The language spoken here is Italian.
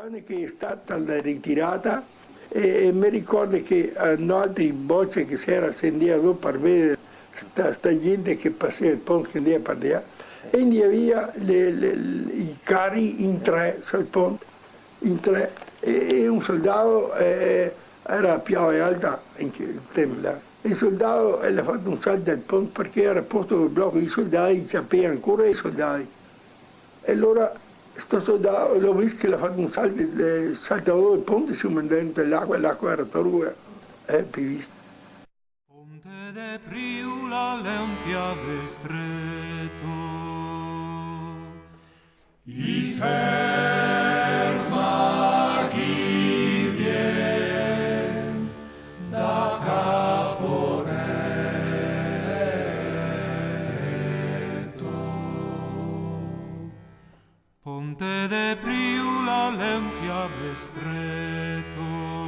Quando che è stata la ritirata, mi ricordo che un'altra voce che si era accendeva per vedere sta gente che passava il ponte che andava per là, e andava i carri in tre sul ponte, in tre, e un soldato era più alta in quel tempo là. Il soldato ha fatto un salto dal ponte perché era posto il blocco di soldati, sapeva ancora i soldati. E allora sto soldato l'ho visto che l'ha fatto un salto over il ponte, si è dentro l'acqua e l'acqua era torre, più vista. Ponte de Priula l'empiave stretto, I ferma chi vien da Caporetto. Ponte de Priula l'empiave stretto,